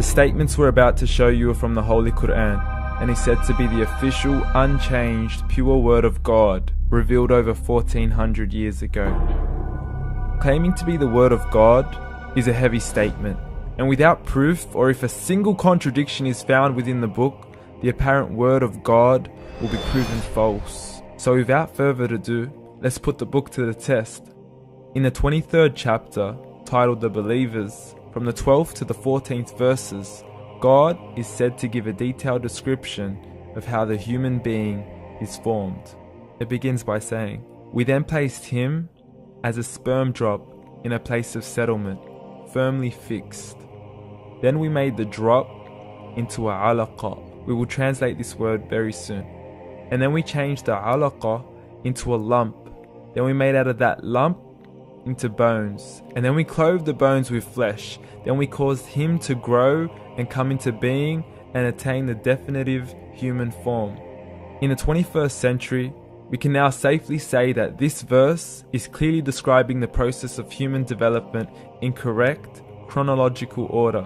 The statements we're about to show you are from the Holy Coran, and is said to be the official, unchanged, pure word of God, revealed over 1400 years ago. Claiming to be the word of God is a heavy statement, and without proof, or if a single contradiction is found within the book, the apparent word of God will be proven false. So without further ado, let's put the book to the test. In the 23rd chapter, titled The Believers, from the 12th to the 14th verses, God is said to give a detailed description of how the human being is formed. It begins by saying, "We then placed him as a sperm drop in a place of settlement, firmly fixed. Then we made the drop into a alaqah." We will translate this word very soon. "And then we changed the alaqah into a lump. Then we made out of that lump into bones. And then we clothed the bones with flesh. Then we caused him to grow and come into being and attain the definitive human form." In the 21st century, we can now safely say that this verse is clearly describing the process of human development in correct chronological order.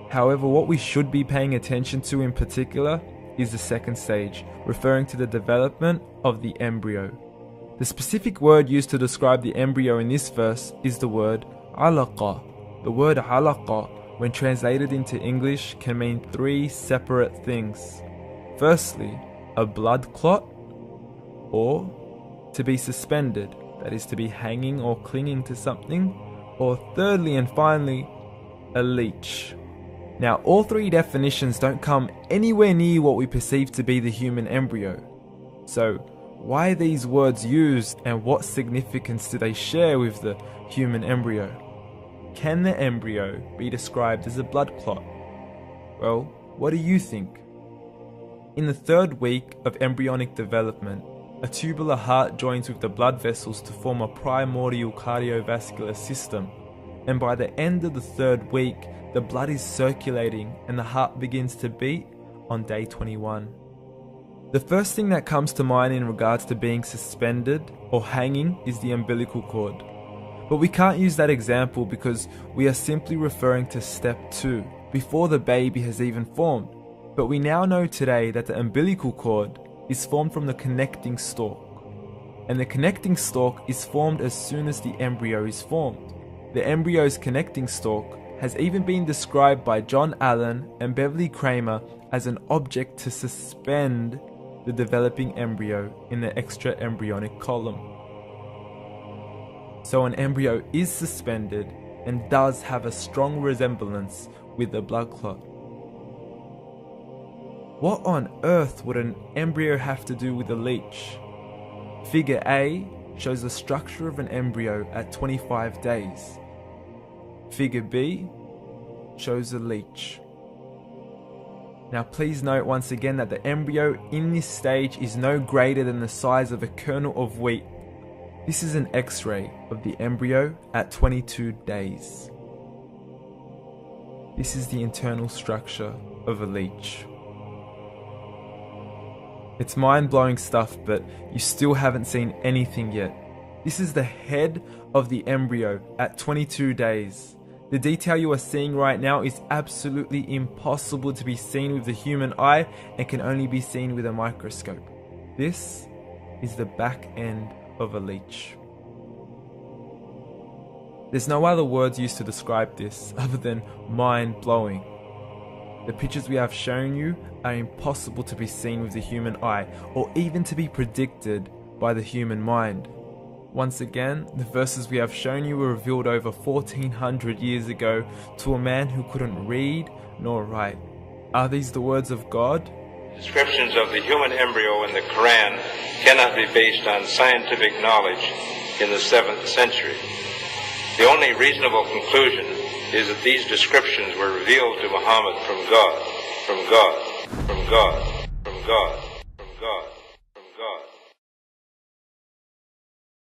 However, what we should be paying attention to in particular is the second stage, referring to the development of the embryo. The specific word used to describe the embryo in this verse is the word Alaqah. The word Alaqah, when translated into English, can mean three separate things. Firstly, a blood clot, or to be suspended, that is to be hanging or clinging to something, or thirdly and finally, a leech. Now, all three definitions don't come anywhere near what we perceive to be the human embryo. So, why are these words used, and what significance do they share with the human embryo? Can the embryo be described as a blood clot? Well, what do you think? In the 3rd week of embryonic development, a tubular heart joins with the blood vessels to form a primordial cardiovascular system, and by the end of the 3rd week, the blood is circulating and the heart begins to beat on day 21. The first thing that comes to mind in regards to being suspended or hanging is the umbilical cord. But we can't use that example because we are simply referring to step 2, before the baby has even formed. But we now know today that the umbilical cord is formed from the connecting stalk. And the connecting stalk is formed as soon as the embryo is formed. The embryo's connecting stalk has even been described by John Allen and Beverly Kramer as an object to suspend the developing embryo in the extra-embryonic column. So an embryo is suspended and does have a strong resemblance with the blood clot. What on earth would an embryo have to do with a leech? Figure A shows the structure of an embryo at 25 days. Figure B shows a leech. Now please note once again that the embryo in this stage is no greater than the size of a kernel of wheat. This is an X-ray of the embryo at 22 days. This is the internal structure of a leech. It's mind-blowing stuff, but you still haven't seen anything yet. This is the head of the embryo at 22 days. The detail you are seeing right now is absolutely impossible to be seen with the human eye and can only be seen with a microscope. This is the back end of a leech. There's no other words used to describe this other than mind-blowing. The pictures we have shown you are impossible to be seen with the human eye or even to be predicted by the human mind. Once again, the verses we have shown you were revealed over 1400 years ago to a man who couldn't read nor write. Are these the words of God? Descriptions of the human embryo in the Quran cannot be based on scientific knowledge in the 7th century. The only reasonable conclusion is that these descriptions were revealed to Muhammad from God, from God, from God, from God, from God.